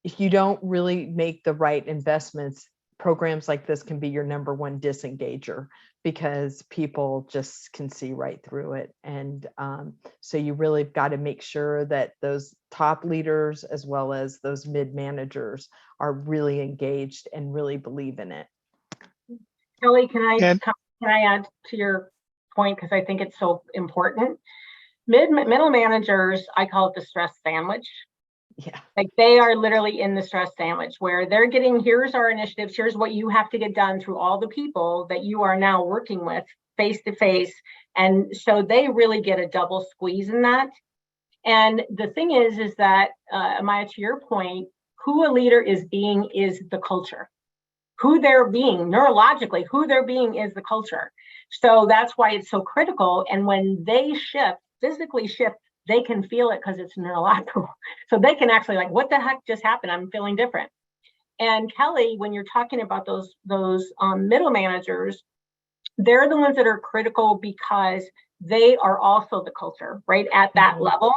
if you don't really make the right investments, programs like this can be your number one disengager, because people just can see right through it. And so you really got to make sure that those top leaders, as well as those mid-managers, are really engaged and really believe in it. Kelly, can I add to your point, because I think it's so important? Middle managers, I call it the stress sandwich. Yeah. Like they are literally in the stress sandwich, where they're getting, here's our initiatives, here's what you have to get done through all the people that you are now working with face to face. And so they really get a double squeeze in that. And the thing is that, Amaya, to your point, who a leader is being is the culture. Who they're being neurologically, who they're being is the culture. So that's why it's so critical. And when they shift, physically shift, they can feel it because it's neurological. So they can actually, like, what the heck just happened? I'm feeling different. And Kelly, when you're talking about those middle managers, they're the ones that are critical because they are also the culture, right, at that level.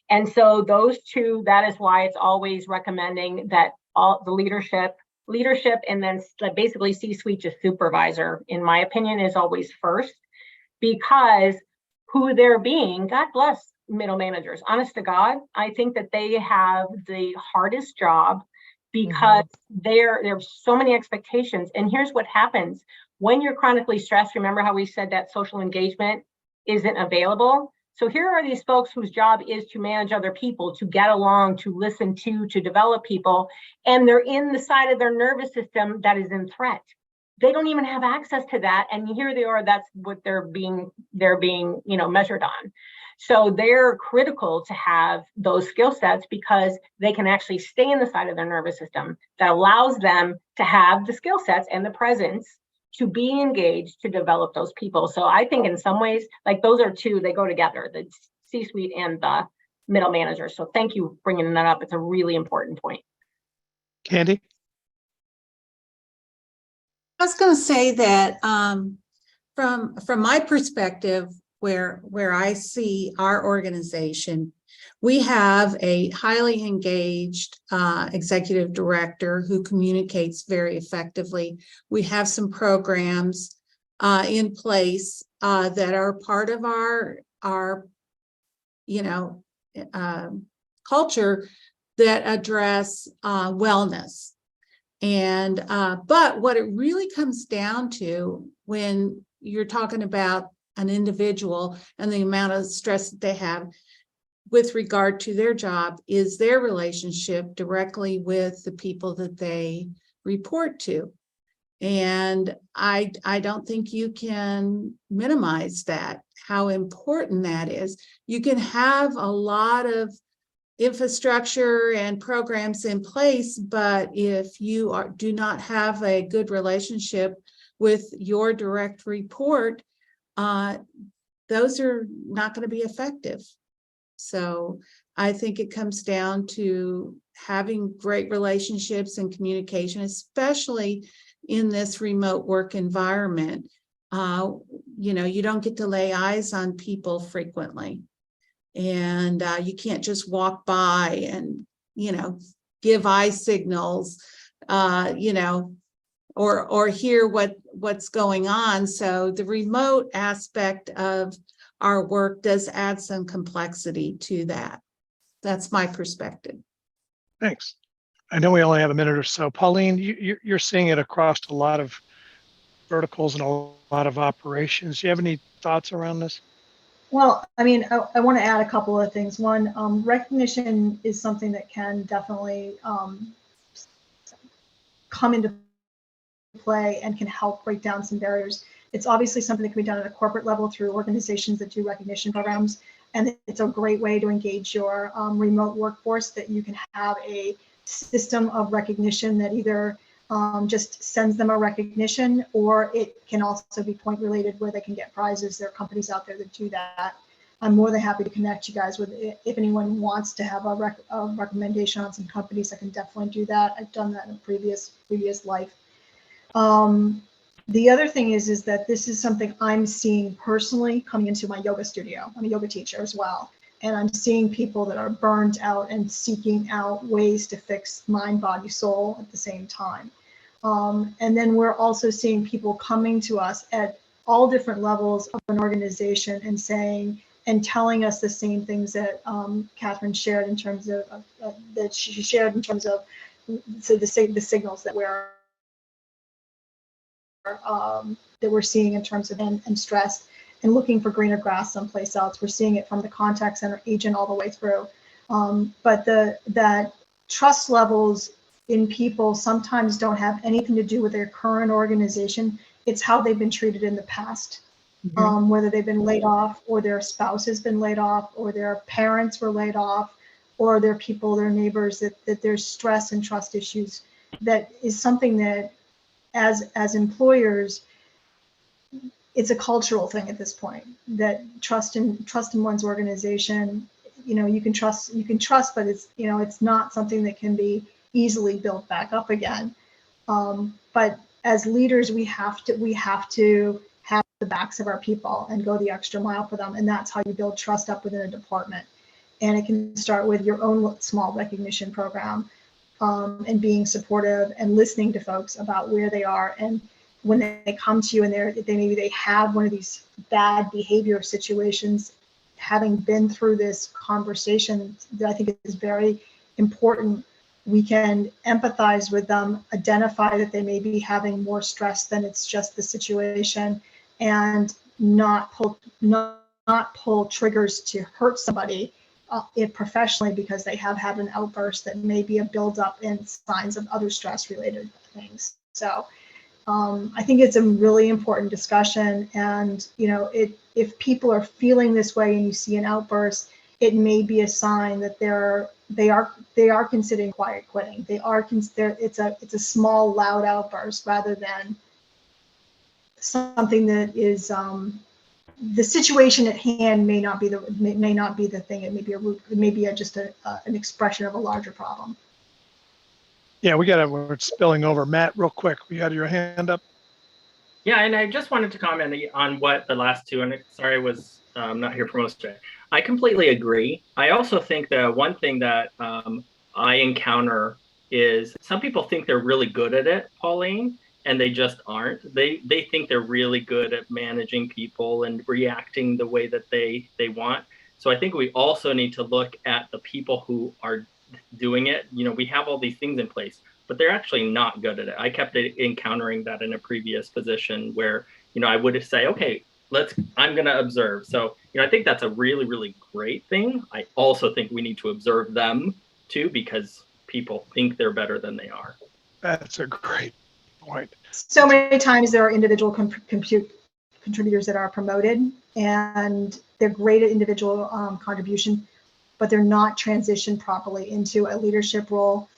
And so those two, that is why it's always recommending that all the leadership, and then basically C-suite to supervisor, in my opinion, is always first, because who they're being, God bless middle managers. Honest to God, I think that they have the hardest job, because there's so many expectations. And here's what happens when you're chronically stressed. Remember how we said that social engagement isn't available? So here are these folks whose job is to manage other people, to get along, to listen to develop people, and they're in the side of their nervous system that is in threat. They don't even have access to that, and here they are. That's what they're being measured on. So they're critical to have those skill sets, because they can actually stay in the side of their nervous system that allows them to have the skill sets and the presence to be engaged to develop those people. So I think in some ways, like, those are two, they go together, the C-suite and the middle manager. So thank you for bringing that up. It's a really important point. Candy? I was going to say that from my perspective, where I see our organization, we have a highly engaged executive director who communicates very effectively. We have some programs in place that are part of our culture that address wellness. And but what it really comes down to, when you're talking about an individual and the amount of stress that they have, with regard to their job is their relationship directly with the people that they report to. And I don't think you can minimize that, how important that is. You can have a lot of infrastructure and programs in place, but if you do not have a good relationship with your direct report, those are not going to be effective. So I think it comes down to having great relationships and communication, especially in this remote work environment. You know, you don't get to lay eyes on people frequently, and you can't just walk by and, you know, give eye signals, you know, or hear what's going on. So the remote aspect of our work does add some complexity to that. That's my perspective. Thanks. I know we only have a minute or so. Pauline, you're seeing it across a lot of verticals and a lot of operations. Do you have any thoughts around this? Well, I mean, I want to add a couple of things. One, recognition is something that can definitely come into play and can help break down some barriers. It's obviously something that can be done at a corporate level through organizations that do recognition programs. And it's a great way to engage your remote workforce, that you can have a system of recognition that either just sends them a recognition, or it can also be point related where they can get prizes. There are companies out there that do that. I'm more than happy to connect you guys with it. If anyone wants to have a recommendation on some companies, I can definitely do that. I've done that in a previous life. The other thing is that this is something I'm seeing personally coming into my yoga studio. I'm a yoga teacher as well. And I'm seeing people that are burned out and seeking out ways to fix mind, body, soul at the same time. And then we're also seeing people coming to us at all different levels of an organization and saying, and telling us the same things that Catherine shared in terms of, that she shared in terms of the signals that we're seeing in terms of and stress, and looking for greener grass someplace else. We're seeing it from the contact center agent all the way through. But that trust levels in people sometimes don't have anything to do with their current organization. It's how they've been treated in the past, whether they've been laid off, or their spouse has been laid off, or their parents were laid off, or their people, their neighbors, that there's stress and trust issues. That is something that as employers, it's a cultural thing at this point, that trust in one's organization. You know, you can trust, but it's, you know, it's not something that can be easily built back up again. But as leaders, we have to have the backs of our people and go the extra mile for them. And that's how you build trust up within a department. And it can start with your own small recognition program, and being supportive and listening to folks about where they are. And when they come to you and they have one of these bad behavior situations, having been through this conversation, that I think is very important. We can empathize with them, identify that they may be having more stress than it's just the situation, and not pull triggers to hurt somebody professionally, because they have had an outburst that may be a buildup in signs of other stress related things. So I think it's a really important discussion. And, you know, if people are feeling this way and you see an outburst, it may be a sign that they are considering quiet quitting. It's a small, loud outburst rather than something that is the situation at hand may not be the thing. It may be just an expression of a larger problem. Yeah, we're spilling over. Matt, real quick, you had your hand up. Yeah, and I just wanted to comment on what the last two, and sorry I was not here for most of it. I completely agree. I also think that one thing that I encounter is some people think they're really good at it, Pauline, and they just aren't. They think they're really good at managing people and reacting the way that they want. So I think we also need to look at the people who are doing it. You know, we have all these things in place, but they're actually not good at it. I kept encountering that in a previous position where, you know, I would say, okay, I'm going to observe. So I think that's a really, really great thing. I also think we need to observe them too, because people think they're better than they are. That's a great point. So many times there are individual contributors that are promoted, and they're great at individual contribution, but they're not transitioned properly into a leadership role.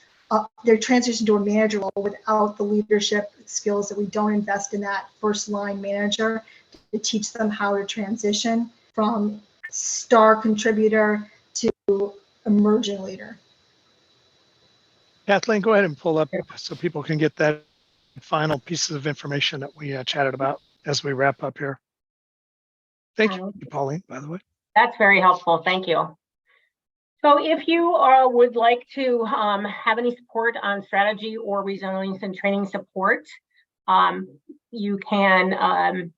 They're transitioned to a manager role without the leadership skills that we don't invest in that first line manager to teach them how to transition from star contributor to emerging leader. Kathleen, go ahead and pull up so people can get that final pieces of information that we chatted about as we wrap up here. Thank you, Pauline, by the way. That's very helpful. Thank you. So if you would like to have any support on strategy or resilience and training support, you can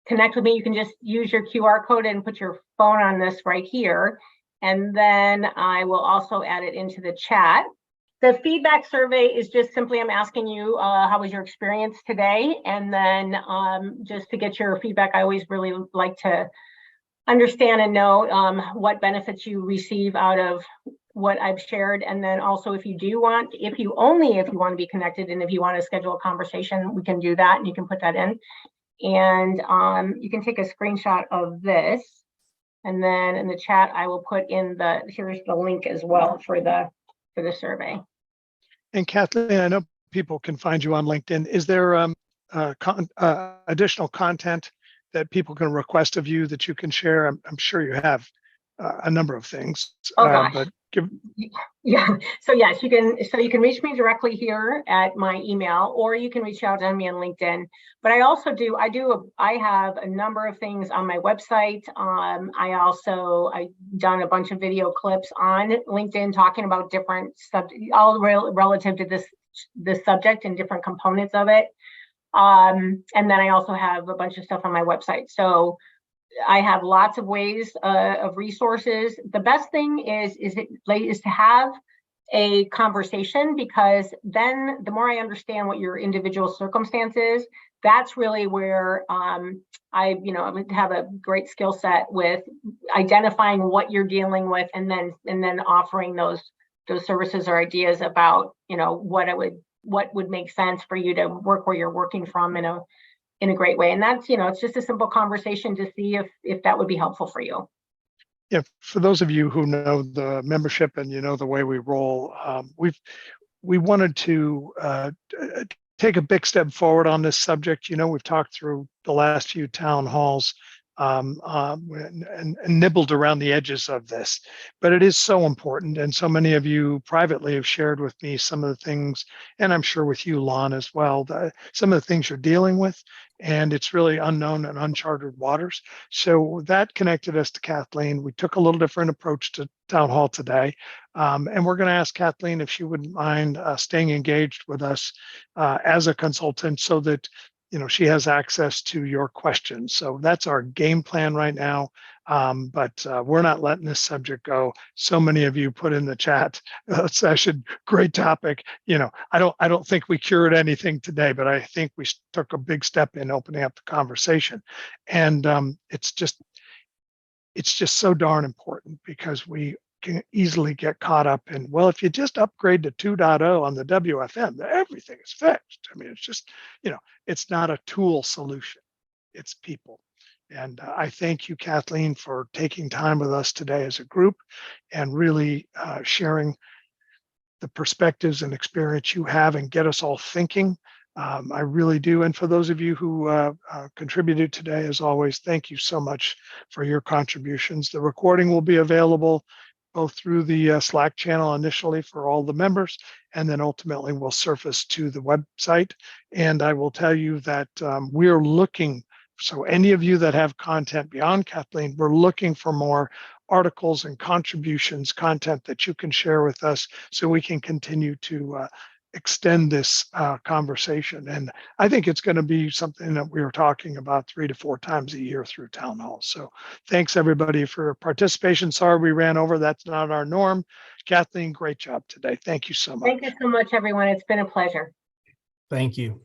connect with me. You can just use your QR code and put your phone on this right here. And then I will also add it into the chat. The feedback survey is just simply, I'm asking you, how was your experience today? And then just to get your feedback, I always really like to understand and know what benefits you receive out of what I've shared. And then also, if you want to be connected and if you want to schedule a conversation, we can do that and you can put that in. And you can take a screenshot of this. And then in the chat, I will put in here's the link as well for the survey. And Kathleen, I know people can find you on LinkedIn. Is there additional content that people can request of you that you can share? I'm sure you have a number of things. Oh, gosh. But Yeah. So yes, you can reach me directly here at my email, or you can reach out to me on LinkedIn. But I also I have a number of things on my website. I've done a bunch of video clips on LinkedIn talking about different subjects, all relative to this subject and different components of it. And then I also have a bunch of stuff on my website. So I have lots of ways of resources. The best thing is to have a conversation, because then the more I understand what your individual circumstances, that's really where I would have a great skill set with identifying what you're dealing with, and then offering those services or ideas about what would make sense for you to work where you're working from in a great way. And that's, it's just a simple conversation to see if that would be helpful for you. Yeah, for those of you who know the membership and the way we roll, we wanted to take a big step forward on this subject. We've talked through the last few town halls and nibbled around the edges of this, but it is so important. And so many of you privately have shared with me some of the things, and I'm sure with you, Lon, as well, some of the things you're dealing with, and it's really unknown and uncharted waters. So that connected us to Kathleen. We took a little different approach to town hall today, and we're going to ask Kathleen if she wouldn't mind staying engaged with us as a consultant, so that she has access to your questions. So that's our game plan right now. But we're not letting this subject go. So many of you put in the chat session, great topic. I don't think we cured anything today, but I think we took a big step in opening up the conversation. And it's just so darn important, because we can easily get caught up in, well, if you just upgrade to 2.0 on the WFM, everything is fixed. I mean, it's just, it's not a tool solution, it's people. And I thank you, Kathleen, for taking time with us today as a group and really sharing the perspectives and experience you have and get us all thinking. I really do. And for those of you who contributed today, as always, thank you so much for your contributions. The recording will be available both through the Slack channel initially for all the members, and then ultimately will surface to the website. And I will tell you that we're looking, so any of you that have content beyond Kathleen, we're looking for more articles and contributions, content that you can share with us, so we can continue to extend this conversation. And I think it's going to be something that we are talking about 3 to 4 times a year through town hall. So thanks everybody for participation. Sorry we ran over. That's not our norm. Kathleen, great job today. Thank you so much. Thank you so much, everyone. It's been a pleasure. Thank you.